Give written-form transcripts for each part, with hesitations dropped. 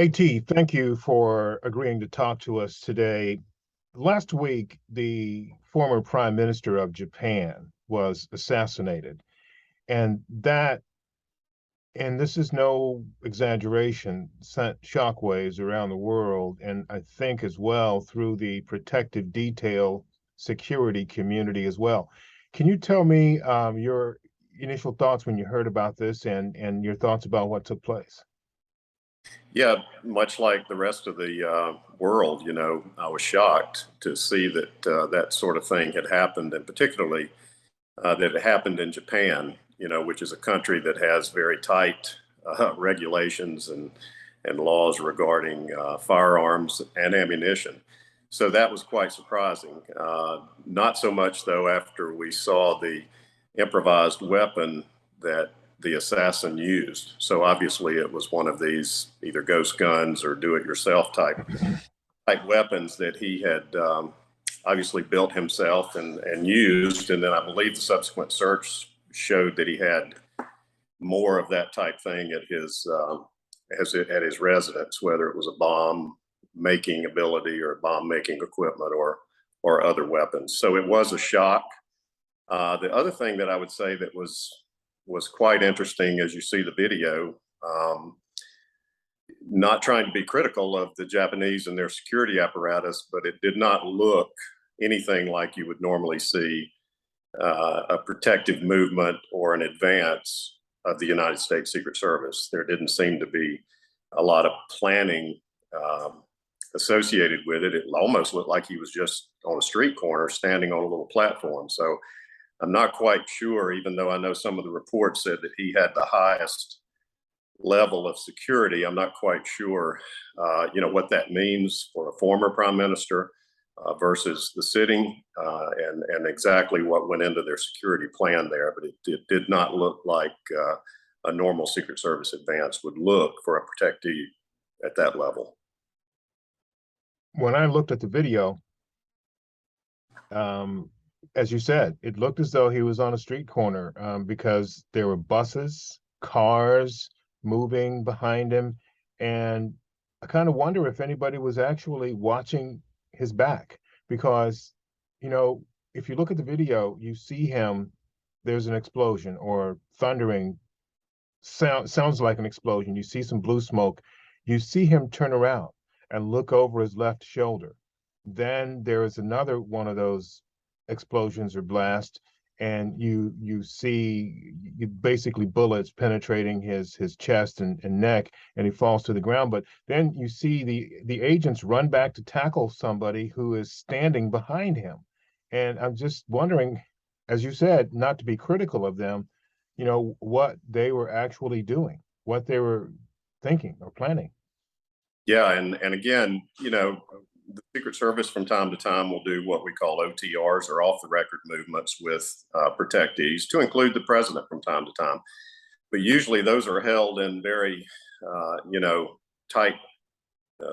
AT, thank you for agreeing to talk to us today. Last week, the former Prime Minister of Japan was assassinated, and and this is no exaggeration, sent shockwaves around the world, and I think as well through the protective detail security community as well. Can you tell me your initial thoughts when you heard about this and your thoughts about what took place? Yeah, much like the rest of the world, I was shocked to see that that sort of thing had happened, and particularly that it happened in Japan, which is a country that has very tight regulations and laws regarding firearms and ammunition. So that was quite surprising. Not so much, though, after we saw the improvised weapon that the assassin used. So obviously, it was one of these either ghost guns or do-it-yourself type weapons that he had obviously built himself and used. And then I believe the subsequent search showed that he had more of that type thing at his residence, whether it was a bomb making ability or bomb making equipment or other weapons. So it was a shock. The other thing that I would say that was quite interesting as you see the video. Not trying to be critical of the Japanese and their security apparatus, but it did not look anything like you would normally see a protective movement or an advance of the United States Secret Service. There didn't seem to be a lot of planning associated with it. It almost looked like he was just on a street corner standing on a little platform. So I'm not quite sure, even though I know some of the reports said that he had the highest level of security. I'm not quite sure, what that means for a former prime minister versus the sitting, and exactly what went into their security plan there. But it did not look like a normal Secret Service advance would look for a protectee at that level. When I looked at the video, as you said, it looked as though he was on a street corner because there were buses, cars moving behind him. And I kind of wonder if anybody was actually watching his back because, if you look at the video, you see him, there's an explosion or thundering sounds like an explosion. You see some blue smoke. You see him turn around and look over his left shoulder. Then there is another one of those explosions or blast, and you see basically bullets penetrating his chest and neck, and he falls to the ground. But then you see the agents run back to tackle somebody who is standing behind him. And I'm just wondering, as you said, not to be critical of them, what they were actually doing, what they were thinking or planning. Yeah, and again, the Secret Service from time to time will do what we call OTRs or off the record movements with protectees, to include the president from time to time. But usually those are held in very, tight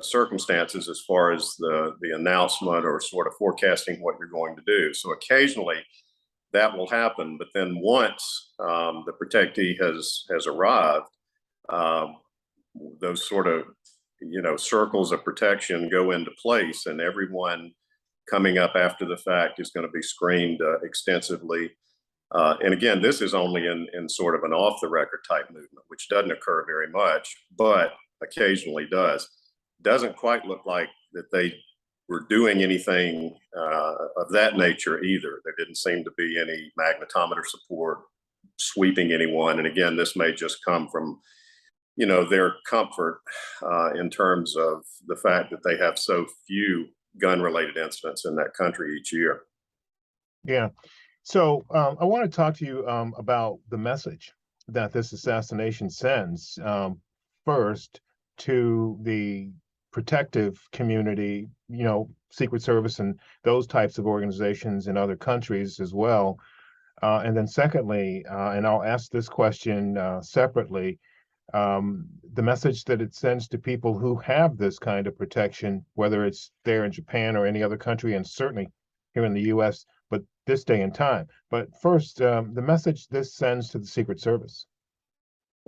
circumstances as far as the announcement or sort of forecasting what you're going to do. So occasionally that will happen, but then once the protectee has arrived, those sort of circles of protection go into place, and everyone coming up after the fact is going to be screened extensively. And again, this is only in sort of an off the record type movement, which doesn't occur very much, but occasionally does. Doesn't quite look like that they were doing anything of that nature either. There didn't seem to be any magnetometer support sweeping anyone. And again, this may just come from their comfort in terms of the fact that they have so few gun-related incidents in that country each year. Yeah. So I want to talk to you about the message that this assassination sends, first to the protective community, Secret Service and those types of organizations in other countries as well. And then secondly, and I'll ask this question separately, the message that it sends to people who have this kind of protection, whether it's there in Japan or any other country, and certainly here in the U.S., but this day and time. But first, the message this sends to the Secret Service.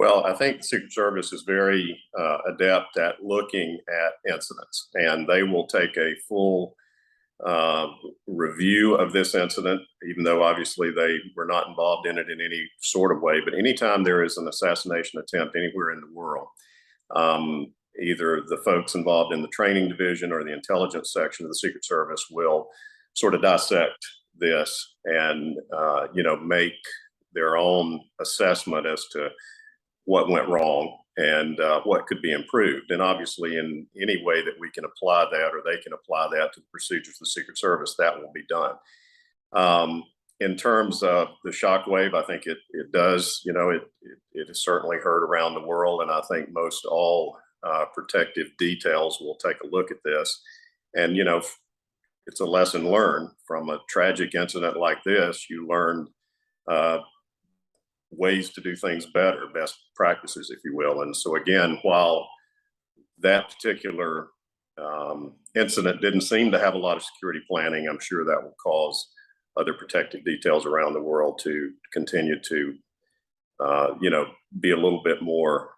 Well, I think the Secret Service is very adept at looking at incidents, and they will take a full uh, review of this incident, even though obviously they were not involved in it in any sort of way. But anytime there is an assassination attempt anywhere in the world, either the folks involved in the training division or the intelligence section of the Secret Service will sort of dissect this and make their own assessment as to what went wrong and what could be improved. And obviously, in any way that we can apply that or they can apply that to the procedures of the Secret Service, that will be done. In terms of the shockwave, I think it does, it is certainly heard around the world. And I think most all protective details will take a look at this. And, it's a lesson learned from a tragic incident like this. You learn ways to do things better, best practices, if you will. And so again, while that particular incident didn't seem to have a lot of security planning, I'm sure that will cause other protective details around the world to continue to, be a little bit more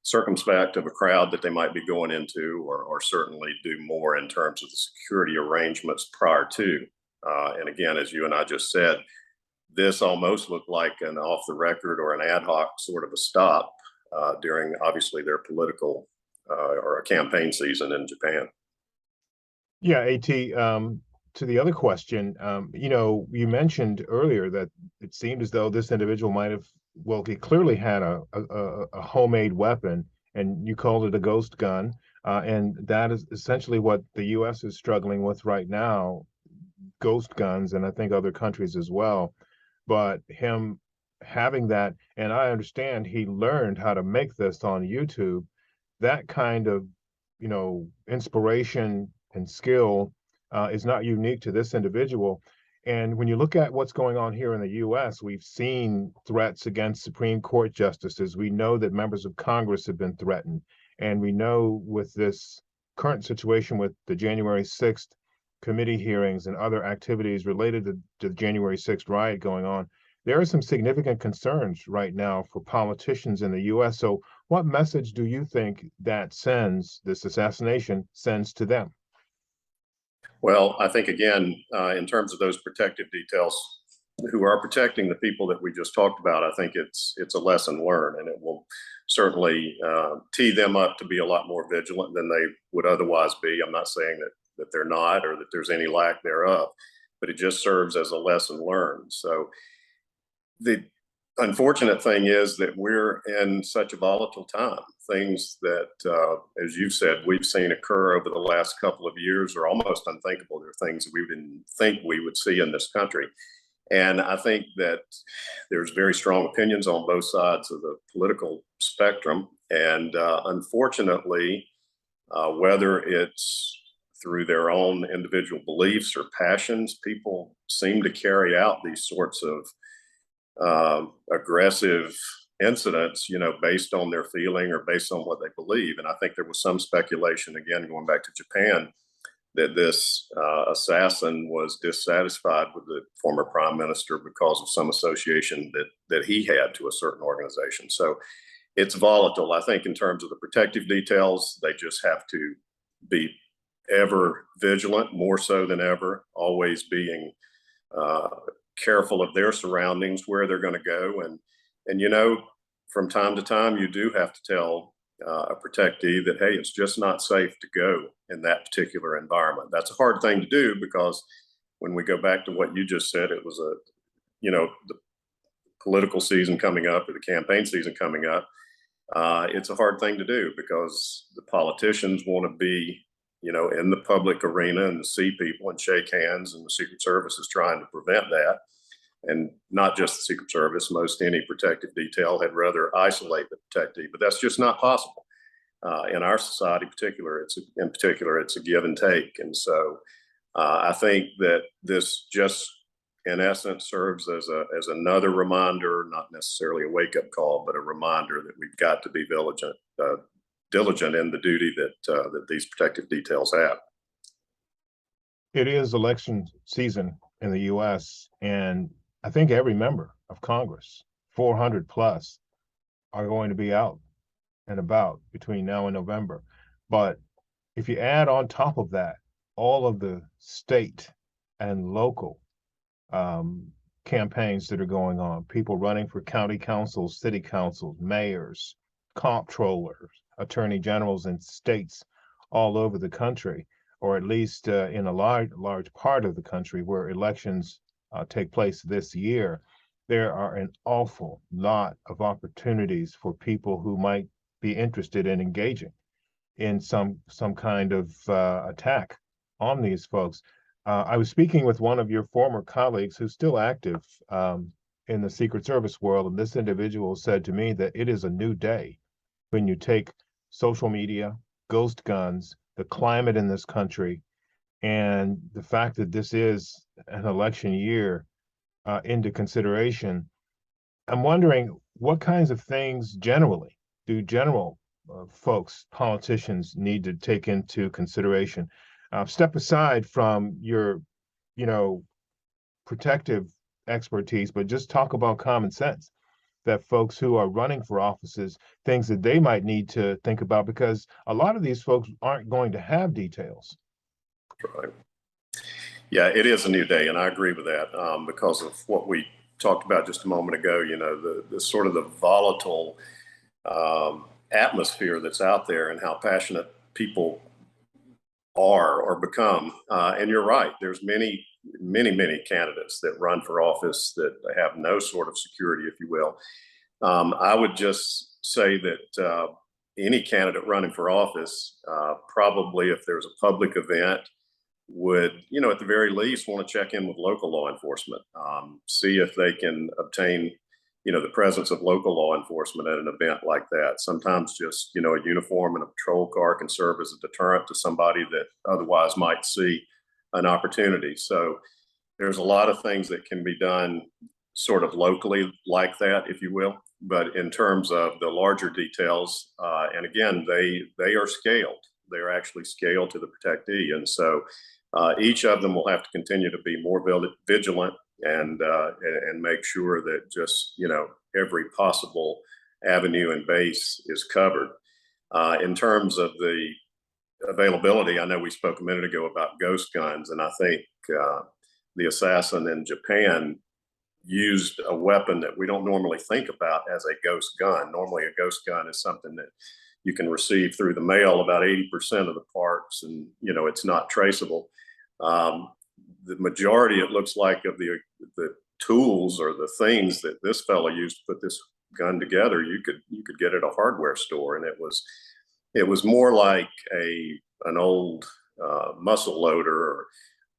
circumspect of a crowd that they might be going into, or certainly do more in terms of the security arrangements prior to. And again, as you and I just said, this almost looked like an off the record or an ad hoc sort of a stop during obviously their political or a campaign season in Japan. Yeah, AT, to the other question, you mentioned earlier that it seemed as though this individual might have, well, he clearly had a homemade weapon, and you called it a ghost gun. And that is essentially what the U.S. is struggling with right now, ghost guns, and I think other countries as well. But him having that, and I understand he learned how to make this on YouTube, that kind of, inspiration and skill is not unique to this individual. And when you look at what's going on here in the US, we've seen threats against Supreme Court justices. We know that members of Congress have been threatened. And we know with this current situation with the January 6th committee hearings and other activities related to the January 6th riot going on, there are some significant concerns right now for politicians in the US. So what message do you think that sends, this assassination sends to them? Well, I think again, in terms of those protective details, who are protecting the people that we just talked about, I think it's a lesson learned, and it will certainly tee them up to be a lot more vigilant than they would otherwise be. I'm not saying that they're not or that there's any lack thereof, but it just serves as a lesson learned. So the unfortunate thing is that we're in such a volatile time. Things that, as you've said, we've seen occur over the last couple of years are almost unthinkable. They're things that we didn't think we would see in this country. And I think that there's very strong opinions on both sides of the political spectrum. And unfortunately, whether it's through their own individual beliefs or passions, people seem to carry out these sorts of aggressive incidents, based on their feeling or based on what they believe. And I think there was some speculation, again, going back to Japan, that this assassin was dissatisfied with the former prime minister because of some association that he had to a certain organization. So it's volatile. I think in terms of the protective details, they just have to be ever vigilant, more so than ever, always being careful of their surroundings, where they're going to go. And from time to time, you do have to tell a protectee that, hey, it's just not safe to go in that particular environment. That's a hard thing to do, because when we go back to what you just said, it was the political season coming up, or the campaign season coming up. It's a hard thing to do because the politicians want to be, in the public arena and see people and shake hands, and the Secret Service is trying to prevent that. And not just the Secret Service, most any protective detail had rather isolate the protectee, but that's just not possible. In our society in particular, it's a give and take. And so I think that this just, in essence, serves as another reminder, not necessarily a wake-up call, but a reminder that we've got to be diligent in the duty that these protective details have. It is election season in the US, and I think every member of Congress, 400 plus are going to be out and about between now and November. But if you add on top of that all of the state and local um, campaigns that are going on, people running for county councils, city councils, mayors, comptrollers, attorney generals in states all over the country, or at least in a large part of the country where elections take place this year, there are an awful lot of opportunities for people who might be interested in engaging in some kind of attack on these folks. I was speaking with one of your former colleagues who's still active in the Secret Service world, and this individual said to me that it is a new day when you take social media, ghost guns, the climate in this country, and the fact that this is an election year into consideration. I'm wondering what kinds of things generally do general folks, politicians need to take into consideration. Step aside from your, you know, protective expertise, but just talk about common sense that folks who are running for offices, things that they might need to think about, because a lot of these folks aren't going to have details. Right. Yeah, it is a new day, and I agree with that because of what we talked about just a moment ago. You know, the sort of the volatile atmosphere that's out there, and how passionate people are or become. And you're right. There's many candidates that run for office that have no sort of security, if you will. I would just say that any candidate running for office, probably if there's a public event, would, you know, at the very least want to check in with local law enforcement, see if they can obtain, you know, the presence of local law enforcement at an event like that. Sometimes just, you know, a uniform and a patrol car can serve as a deterrent to somebody that otherwise might see an opportunity. So there's a lot of things that can be done sort of locally like that, if you will. But in terms of the larger details, and again, they are scaled. They're actually scaled to the protectee. And so each of them will have to continue to be more vigilant and make sure that just, you know, every possible avenue and base is covered. In terms of the availability, I know we spoke a minute ago about ghost guns, and I think the assassin in Japan used a weapon that we don't normally think about as a ghost gun. Normally, a ghost gun is something that you can receive through the mail, about 80% of the parts, and, you know, it's not traceable. The majority, it looks like, of the tools or the things that this fellow used to put this gun together, you could get at a hardware store, and it was more like an old muscle loader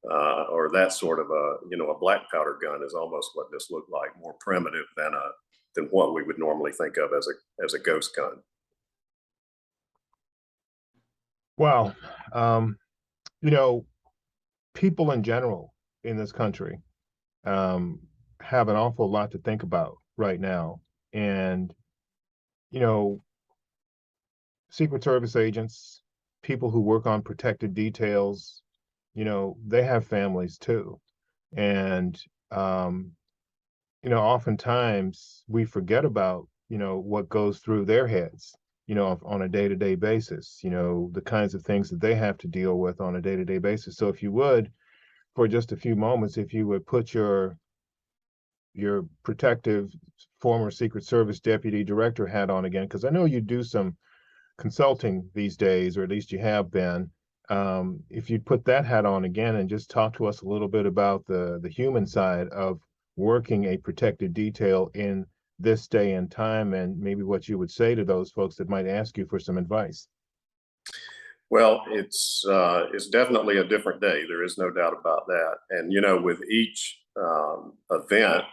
or that sort of a, you know, a black powder gun is almost what this looked like, more primitive than what we would normally think of as a ghost gun. Well, you know, people in general in this country have an awful lot to think about right now. And, you know, Secret Service agents, people who work on protected details, you know, they have families too. And, you know, oftentimes we forget about, you know, what goes through their heads, you know, on a day-to-day basis, you know, the kinds of things that they have to deal with on a day-to-day basis. So if you would, for just a few moments, if you would put your protective former Secret Service deputy director hat on again, because I know you do some consulting these days, or at least you have been. If you'd put that hat on again and just talk to us a little bit about the human side of working a protected detail in this day and time, and maybe what you would say to those folks that might ask you for some advice. Well, it's definitely a different day. There is no doubt about that. And, you know, with each event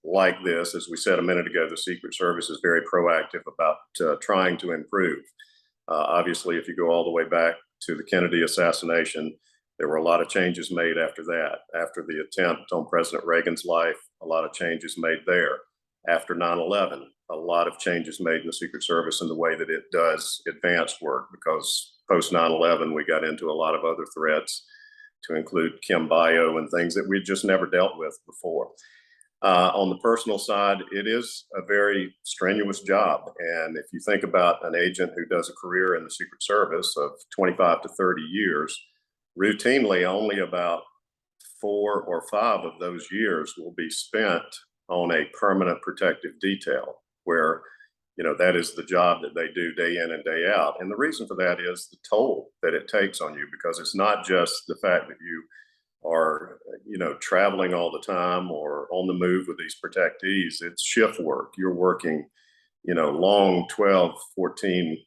like this, as we said a minute ago, the Secret Service is very proactive about trying to improve. Obviously, if you go all the way back to the Kennedy assassination, there were a lot of changes made after that. After the attempt on President Reagan's life, a lot of changes made there. After 9/11, a lot of changes made in the Secret Service in the way that it does advanced work, because post 9/11, we got into a lot of other threats, to include Chem Bio and things that we'd just never dealt with before. On the personal side, it is a very strenuous job. And if you think about an agent who does a career in the Secret Service of 25 to 30 years, routinely only about 4 or 5 of those years will be spent on a permanent protective detail, where that is the job that they do day in and day out. And the reason for that is the toll that it takes on you, because it's not just the fact that you are traveling all the time or on the move with these protectees. It's shift work. You're working long 12, 14,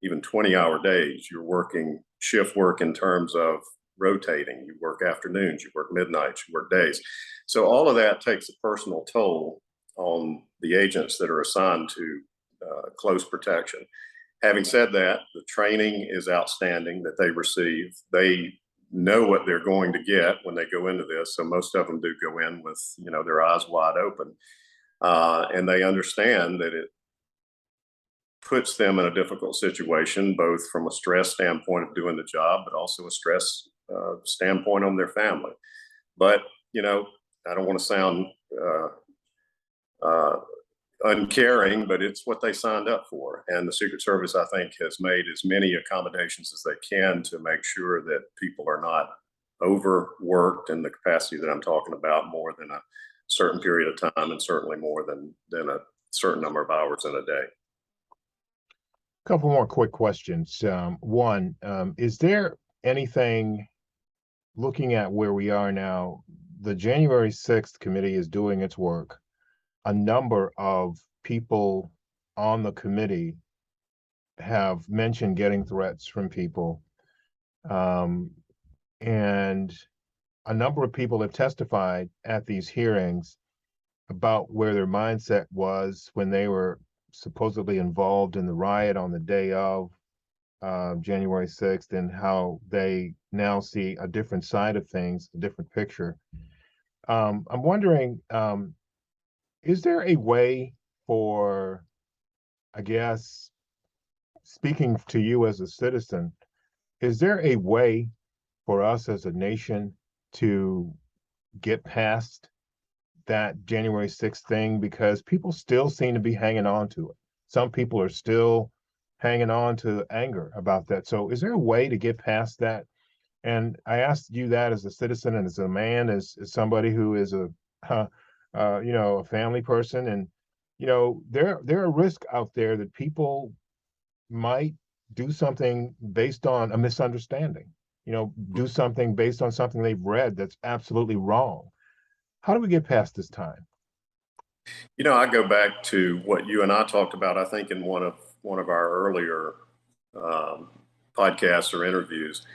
even 20-hour days. You're working shift work in terms of rotating. You work afternoons, you work midnights, you work days. So all of that takes a personal toll on the agents that are assigned to close protection. Having said that, the training is outstanding that they receive. They know what they're going to get when they go into this. So most of them do go in with their eyes wide open, and they understand that it puts them in a difficult situation, both from a stress standpoint of doing the job, but also a stress standpoint on their family. But I don't want to sound uncaring, but it's what they signed up for. And the Secret Service, I think, has made as many accommodations as they can to make sure that people are not overworked in the capacity that I'm talking about, more than a certain period of time, and certainly more than a certain number of hours in a day. Couple more quick questions. One, is there anything, looking at where we are now, the January 6th committee is doing its work. A number of people on the committee have mentioned getting threats from people. And a number of people have testified at these hearings about where their mindset was when they were supposedly involved in the riot on the day of January 6th, and how they now see a different side of things, a different picture. I'm wondering, is there a way for, I guess, speaking to you as a citizen, is there a way for us as a nation to get past that January 6th thing? Because people still seem to be hanging on to it. Some people are still hanging on to anger about that. So is there a way to get past that? And I asked you that as a citizen and as a man, as somebody who is a family person, and there are risks out there that people might do something based on a misunderstanding, do something based on something they've read that's absolutely wrong. How do we get past this time? I go back to what you and I talked about, I think, in one of our earlier podcasts or interviews.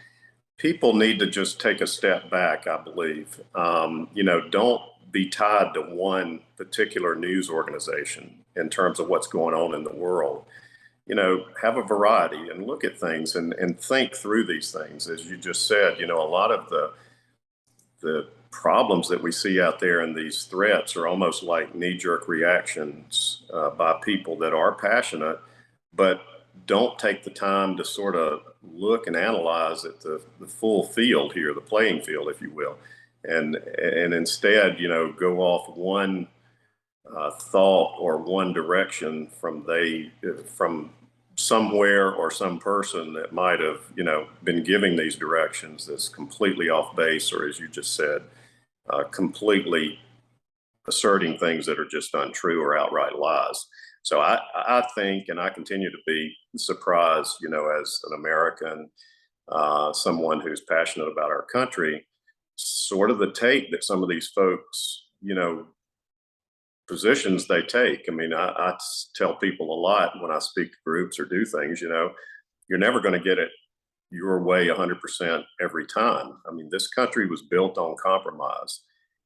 People need to just take a step back, I believe. Don't be tied to one particular news organization in terms of what's going on in the world. Have a variety and look at things and think through these things. As you just said, a lot of the problems that we see out there and these threats are almost like knee-jerk reactions by people that are passionate, but don't take the time to sort of look and analyze at the full field here, the playing field, if you will, and instead, go off one thought or one direction from somewhere or some person that might have been giving these directions that's completely off base, or as you just said, completely asserting things that are just untrue or outright lies. So I think, and I continue to be surprised, as an American, someone who's passionate about our country, sort of the take that some of these folks, positions they take. I mean, I tell people a lot when I speak to groups or do things, you're never going to get it your way 100% every time. I mean, this country was built on compromise.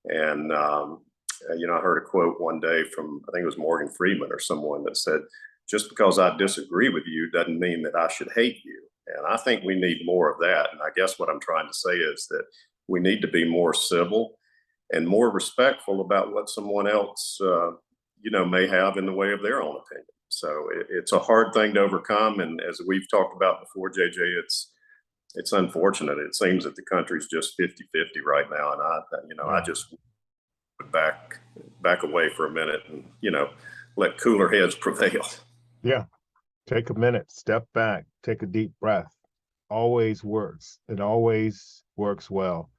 And, I heard a quote one day from, I think it was Morgan Freeman or someone, that said, just because I disagree with you doesn't mean that I should hate you. And I think we need more of that. And I guess what I'm trying to say is that we need to be more civil and more respectful about what someone else, may have in the way of their own opinion. So it's a hard thing to overcome. And as we've talked about before, JJ, it's unfortunate. It seems that the country's just 50-50 right now. And I just back away for a minute and, let cooler heads prevail. Yeah. Take a minute, step back, take a deep breath. Always works. It always works well.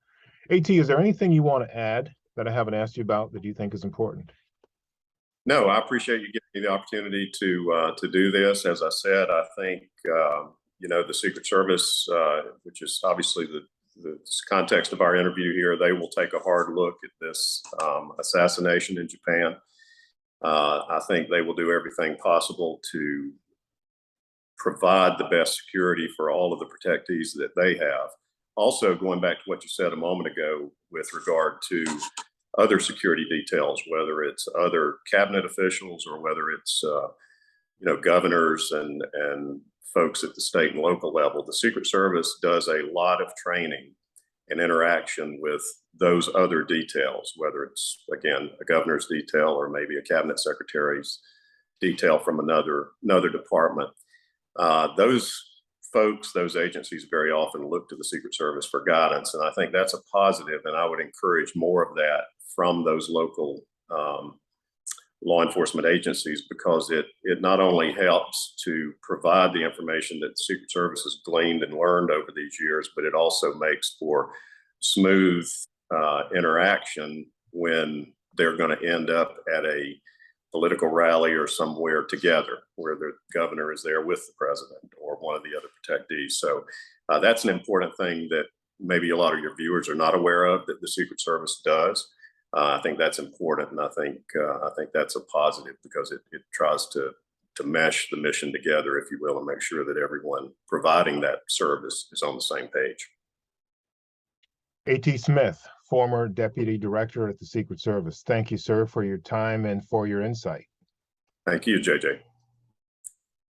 AT, is there anything you want to add that I haven't asked you about that you think is important? No, I appreciate you giving me the opportunity to do this. As I said, I think the Secret Service, which is obviously the context of our interview here, they will take a hard look at this assassination in Japan. I think they will do everything possible to provide the best security for all of the protectees that they have. Also, going back to what you said a moment ago with regard to other security details, whether it's other cabinet officials or whether it's governors and folks at the state and local level, the Secret Service does a lot of training and interaction with those other details, whether it's, again, a governor's detail or maybe a cabinet secretary's detail from another department. Those folks, those agencies very often look to the Secret Service for guidance, and I think that's a positive, and I would encourage more of that from those local law enforcement agencies, because it not only helps to provide the information that the Secret Service has gleaned and learned over these years, but it also makes for smooth interaction when they're going to end up at a political rally or somewhere together where the governor is there with the president or one of the other protectees. So that's an important thing that maybe a lot of your viewers are not aware of, that the Secret Service does. I think that's important, and I think that's a positive, because it tries to mesh the mission together, if you will, and make sure that everyone providing that service is on the same page. A.T. Smith, former Deputy Director at the Secret Service. Thank you, sir, for your time and for your insight. Thank you, JJ.